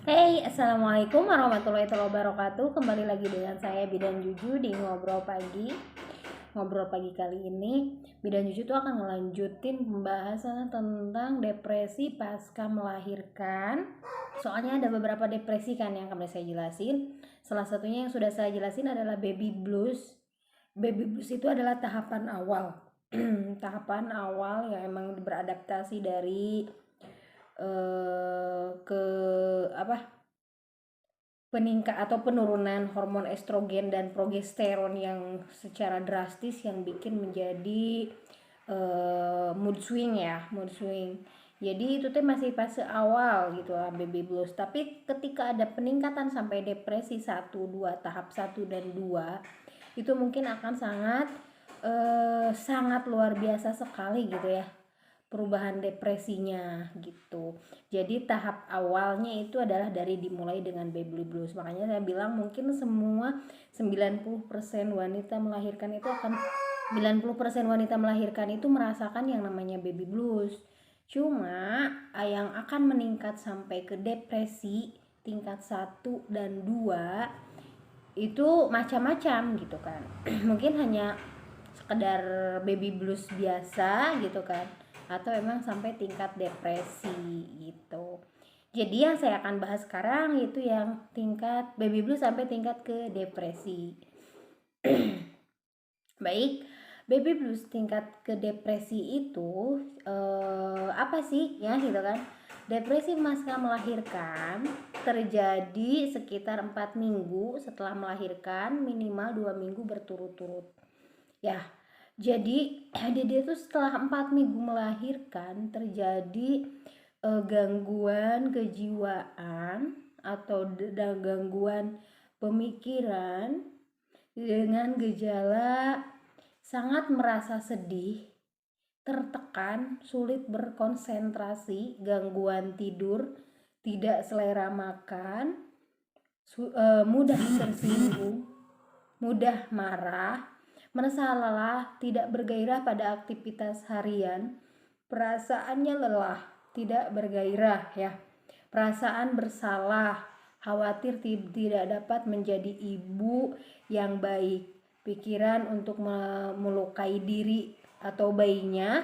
Hey, assalamualaikum warahmatullahi wabarakatuh. Kembali lagi dengan saya Bidan Juju di ngobrol pagi. Ngobrol pagi kali ini, Bidan Juju tuh akan ngelanjutin pembahasan tentang depresi pasca melahirkan. Soalnya ada beberapa depresi kan yang akan saya jelasin. Salah satunya yang sudah saya jelasin adalah baby blues. Baby blues itu adalah tahapan awal. Tahapan awal yang emang beradaptasi dari ke apa peningkat atau penurunan hormon estrogen dan progesteron yang secara drastis yang bikin menjadi mood swing jadi itu tuh masih fase awal gitu lah baby blues, tapi ketika ada peningkatan sampai depresi 1, 2, tahap 1 dan 2 itu mungkin akan sangat luar biasa sekali gitu ya perubahan depresinya gitu. Jadi tahap awalnya itu adalah dari dimulai dengan baby blues. Makanya saya bilang mungkin semua 90% wanita melahirkan itu akan 90% wanita melahirkan itu merasakan yang namanya baby blues. Cuma yang akan meningkat sampai ke depresi tingkat 1 dan 2 itu macam-macam gitu kan. Mungkin hanya sekedar baby blues biasa gitu kan, atau emang sampai tingkat depresi gitu. Jadi yang saya akan bahas sekarang itu yang tingkat baby blues sampai tingkat ke depresi. Baik, baby blues tingkat ke depresi itu apa sih ya gitu kan? Depresi pasca melahirkan terjadi sekitar 4 minggu setelah melahirkan, minimal 2 minggu berturut-turut. Ya, jadi dia tuh setelah 4 minggu melahirkan terjadi gangguan kejiwaan atau gangguan pemikiran dengan gejala sangat merasa sedih, tertekan, sulit berkonsentrasi, gangguan tidur, tidak selera makan, mudah tersinggung, mudah marah, merasa lelah, tidak bergairah pada aktivitas harian, perasaannya lelah, tidak bergairah ya, perasaan bersalah, khawatir tidak dapat menjadi ibu yang baik, pikiran untuk melukai diri atau bayinya,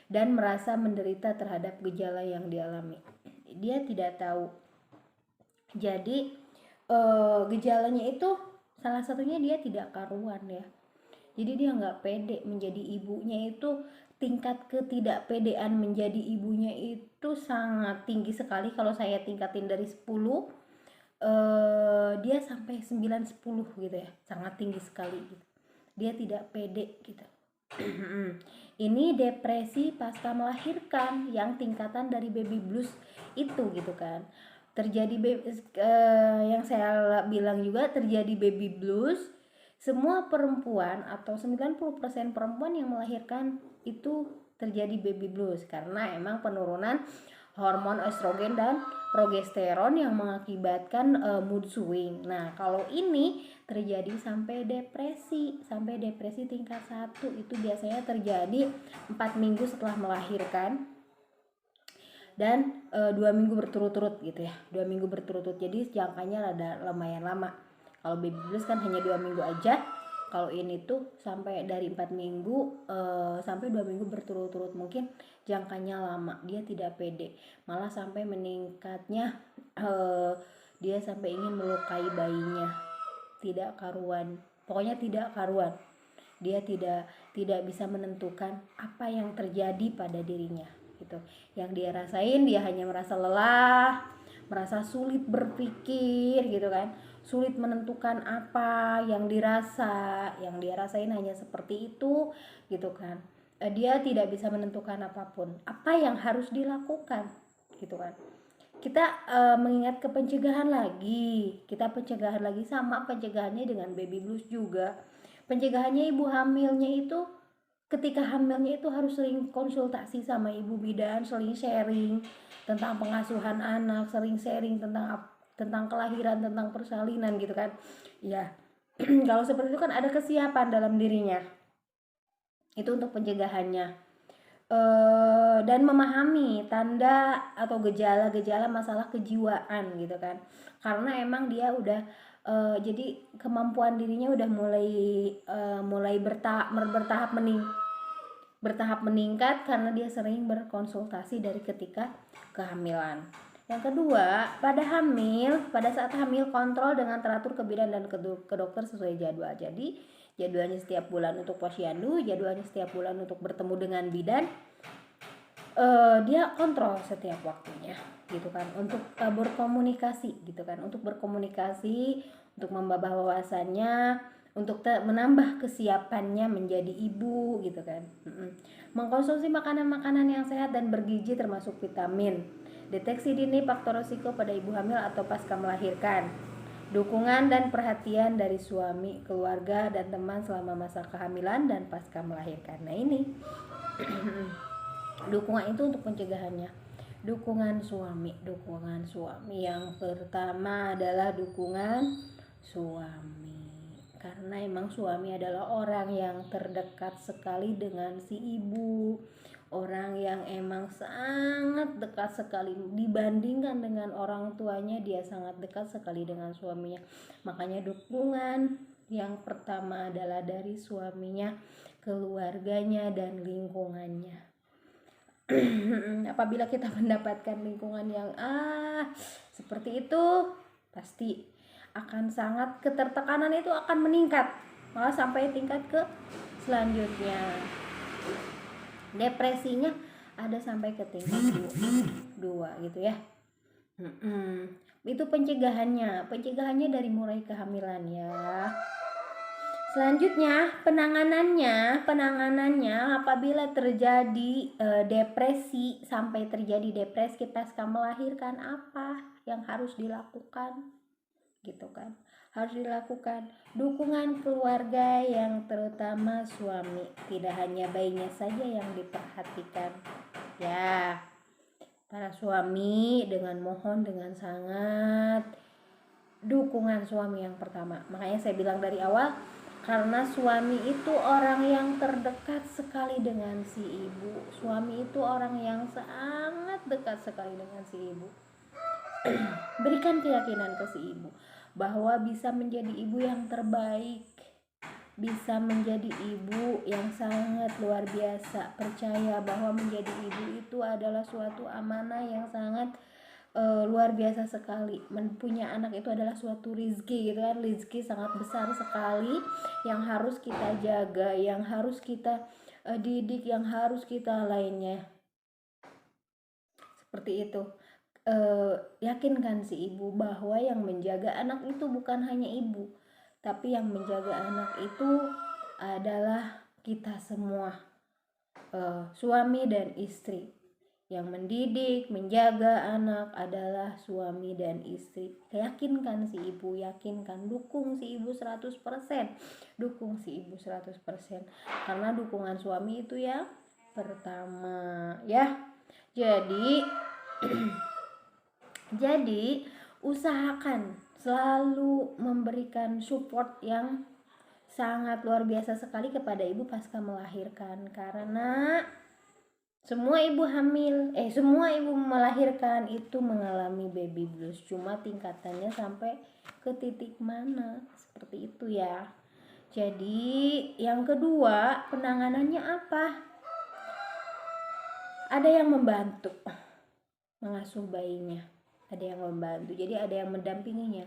dan merasa menderita terhadap gejala yang dialami. Dia tidak tahu. Jadi gejalanya itu salah satunya dia tidak karuan ya. Jadi dia nggak pede menjadi ibunya, itu tingkat ketidakpedean menjadi ibunya itu sangat tinggi sekali. Kalau saya tingkatin dari 10, dia sampai 9, 10 gitu ya, sangat tinggi sekali gitu. Dia tidak pede gitu. Ini depresi pasca melahirkan yang tingkatan dari baby blues itu gitu kan. Terjadi yang saya bilang juga terjadi baby blues. Semua perempuan atau 90% perempuan yang melahirkan itu terjadi baby blues karena emang penurunan hormon estrogen dan progesteron yang mengakibatkan mood swing. Nah, kalau ini terjadi sampai depresi tingkat 1 itu biasanya terjadi 4 minggu setelah melahirkan dan 2 minggu berturut-turut gitu ya. 2 minggu berturut-turut. Jadi jangkanya ada lumayan lama. Kalau baby blues kan hanya 2 minggu aja. Kalau ini tuh sampai dari 4 minggu sampai 2 minggu berturut-turut, mungkin jangkanya lama. Dia tidak pede, malah sampai meningkatnya dia sampai ingin melukai bayinya. Tidak karuan, pokoknya tidak karuan. Dia tidak bisa menentukan apa yang terjadi pada dirinya gitu. Yang dia rasain, dia hanya merasa lelah, merasa sulit berpikir gitu kan, sulit menentukan apa yang yang dia rasain hanya seperti itu gitu kan. Dia tidak bisa menentukan apapun apa yang harus dilakukan gitu kan. Kita mengingat ke pencegahan lagi, sama pencegahannya dengan baby blues juga. Pencegahannya ibu hamilnya itu, ketika hamilnya itu harus sering konsultasi sama ibu bidan, sering sharing tentang pengasuhan anak, sering sharing tentang kelahiran, tentang persalinan gitu kan ya. Kalau seperti itu kan ada kesiapan dalam dirinya, itu untuk pencegahannya. dan memahami tanda atau gejala-gejala masalah kejiwaan gitu kan, karena emang dia udah jadi kemampuan dirinya udah mulai bertahap meningkat karena dia sering berkonsultasi dari ketika kehamilan. Yang kedua, pada saat hamil kontrol dengan teratur ke bidan dan ke dokter sesuai jadwal. Jadi jadwalnya setiap bulan untuk posyandu, jadwalnya setiap bulan untuk bertemu dengan bidan. Dia kontrol setiap waktunya gitu kan, untuk berkomunikasi gitu kan, untuk membawa wawasannya, untuk menambah kesiapannya menjadi ibu gitu kan. Mengkonsumsi makanan-makanan yang sehat dan bergizi termasuk vitamin. Deteksi dini faktor risiko pada ibu hamil atau pasca melahirkan. Dukungan dan perhatian dari suami, keluarga, dan teman selama masa kehamilan dan pasca melahirkan. Nah ini dukungan itu untuk pencegahannya. Dukungan suami yang pertama adalah dukungan suami, karena emang suami adalah orang yang terdekat sekali dengan si ibu, orang yang emang sangat dekat sekali dibandingkan dengan orang tuanya. Dia sangat dekat sekali dengan suaminya, makanya dukungan yang pertama adalah dari suaminya, keluarganya, dan lingkungannya. Apabila kita mendapatkan lingkungan yang seperti itu, pasti akan sangat, ketertekanan itu akan meningkat, malah sampai tingkat ke selanjutnya. Depresinya ada sampai ke tingkat 2 gitu ya. Itu pencegahannya dari mulai kehamilan ya. Selanjutnya penanganannya apabila terjadi depresi, sampai terjadi depresi pasca melahirkan, apa yang harus dilakukan gitu kan. Harus dilakukan dukungan keluarga yang terutama suami, tidak hanya bayinya saja yang diperhatikan ya. Para suami dengan sangat dukungan suami yang pertama. Makanya saya bilang dari awal, karena suami itu orang yang terdekat sekali dengan si ibu. Suami itu orang yang sangat dekat sekali dengan si ibu. Berikan keyakinan ke si ibu bahwa bisa menjadi ibu yang terbaik, bisa menjadi ibu yang sangat luar biasa. Percaya bahwa menjadi ibu itu adalah suatu amanah yang sangat luar biasa sekali. Punya anak itu adalah suatu rizki gitu kan, rizki sangat besar sekali yang harus kita jaga, yang harus kita didik, yang harus kita lainnya. Seperti itu. Yakinkan si ibu bahwa yang menjaga anak itu bukan hanya ibu, tapi yang menjaga anak itu adalah kita semua, suami dan istri. Yang mendidik, menjaga anak adalah suami dan istri. Yakinkan si ibu, dukung si ibu 100%. Dukung si ibu 100%. Karena dukungan suami itu yang pertama ya. Jadi usahakan selalu memberikan support yang sangat luar biasa sekali kepada ibu pasca melahirkan, karena semua ibu melahirkan itu mengalami baby blues, cuma tingkatannya sampai ke titik mana, seperti itu ya. Jadi yang kedua, penanganannya apa? Ada yang membantu mengasuh bayinya, ada yang membantu, jadi ada yang mendampinginya.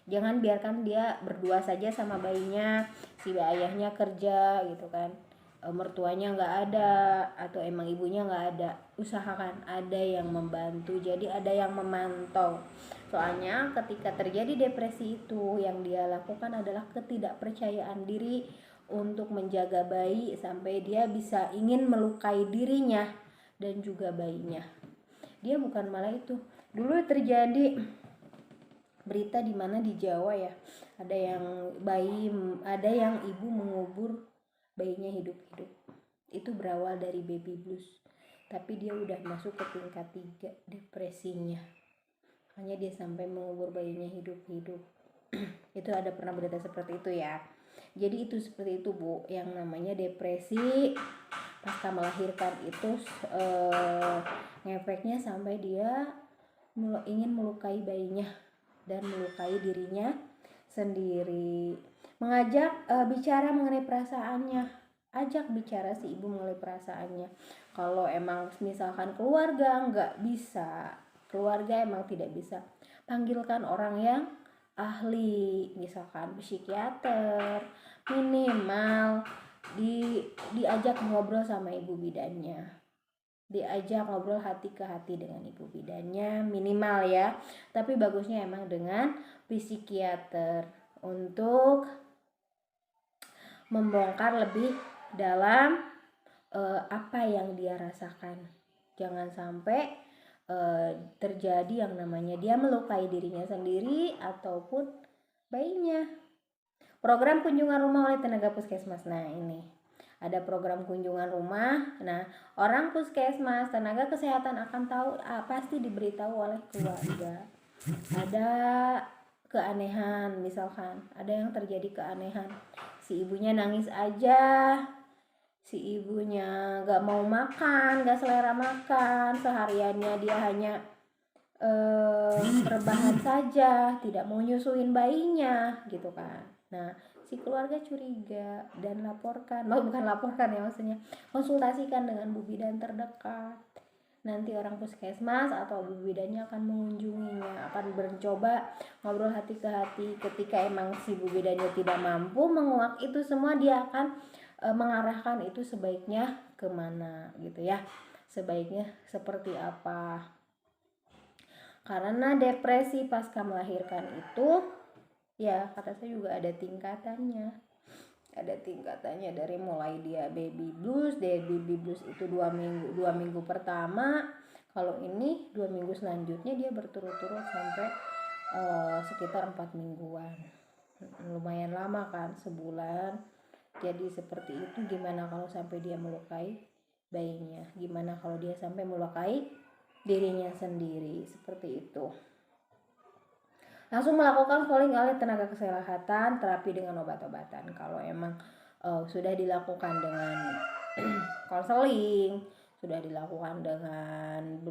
Jangan biarkan dia berdua saja sama bayinya, si ayahnya kerja gitu kan, mertuanya nggak ada atau emang ibunya nggak ada. Usahakan ada yang membantu, jadi ada yang memantau. Soalnya ketika terjadi depresi itu, yang dia lakukan adalah ketidakpercayaan diri untuk menjaga bayi, sampai dia bisa ingin melukai dirinya dan juga bayinya. Dia bukan malah itu. Dulu terjadi berita di mana di Jawa ya, ada yang ibu mengubur bayinya hidup-hidup. Itu berawal dari baby blues, tapi dia udah masuk ke tingkat 3 depresinya, makanya dia sampai mengubur bayinya hidup-hidup. Itu ada pernah berita seperti itu ya. Jadi itu seperti itu Bu, yang namanya depresi pasca melahirkan itu ngefeknya sampai dia ingin melukai bayinya dan melukai dirinya sendiri. Mengajak bicara mengenai perasaannya, ajak bicara si ibu mengenai perasaannya. Kalau emang misalkan keluarga nggak bisa, keluarga emang tidak bisa, panggilkan orang yang ahli, misalkan psikiater, minimal diajak ngobrol sama ibu bidannya, diajak ngobrol hati ke hati dengan ibu bidannya minimal ya. Tapi bagusnya emang dengan psikiater untuk membongkar lebih dalam apa yang dia rasakan. Jangan sampai terjadi yang namanya dia melukai dirinya sendiri ataupun bayinya. Program kunjungan rumah oleh tenaga puskesmas. Nah, ini ada program kunjungan rumah. Nah, orang puskesmas, tenaga kesehatan akan tahu, pasti diberitahu oleh keluarga. Ada keanehan, misalkan ada yang terjadi keanehan, si ibunya nangis aja, si ibunya gak mau makan, gak selera makan, sehariannya dia hanya rebahan saja, tidak mau nyusuin bayinya gitu kan. Nah, si keluarga curiga dan laporkan, bukan laporkan ya, maksudnya konsultasikan dengan bu bidan terdekat. Nanti orang puskesmas atau bu bidannya akan mengunjunginya, akan mencoba ngobrol hati ke hati. Ketika emang si bu bidannya tidak mampu menguak itu semua, dia akan mengarahkan itu sebaiknya kemana gitu ya, sebaiknya seperti apa. Karena depresi pasca melahirkan itu ya, kata saya juga ada tingkatannya. Ada tingkatannya dari mulai dia baby blues itu 2 minggu pertama. Kalau ini 2 minggu selanjutnya dia berturut-turut sampai sekitar 4 mingguan. Lumayan lama kan, sebulan. Jadi seperti itu. Gimana kalau sampai dia melukai bayinya? Gimana kalau dia sampai melukai dirinya sendiri? Seperti itu. Langsung melakukan calling oleh tenaga kesehatan, terapi dengan obat-obatan. Kalau emang sudah dilakukan dengan konseling, sudah dilakukan dengan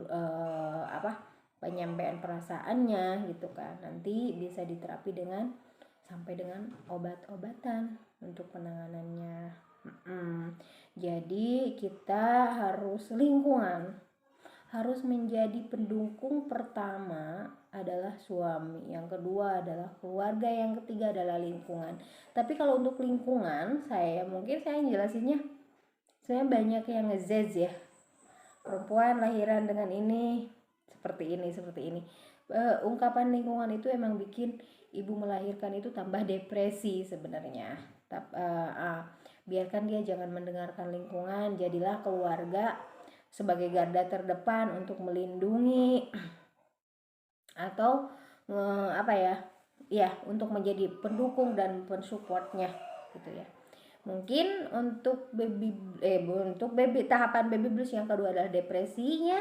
penyampaian perasaannya gitu kan, nanti bisa diterapi dengan sampai dengan obat-obatan untuk penanganannya. Jadi kita harus harus menjadi pendukung. Pertama adalah suami, yang kedua adalah keluarga, yang ketiga adalah lingkungan. Tapi kalau untuk lingkungan, saya jelasinnya, saya banyak yang ngezez ya, perempuan lahiran dengan ini seperti ini. Ungkapan lingkungan itu emang bikin ibu melahirkan itu tambah depresi sebenarnya. Biarkan dia jangan mendengarkan lingkungan, jadilah keluarga sebagai garda terdepan untuk melindungi atau untuk menjadi pendukung dan pensupportnya gitu ya. Mungkin untuk tahapan baby blues yang kedua adalah depresinya.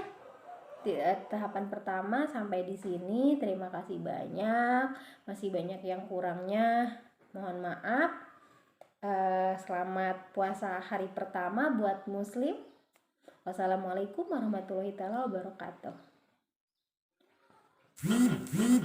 Tahapan pertama sampai di sini. Terima kasih banyak. Masih banyak yang kurangnya, mohon maaf. Selamat puasa hari pertama buat muslim. Wassalamualaikum warahmatullahi wabarakatuh.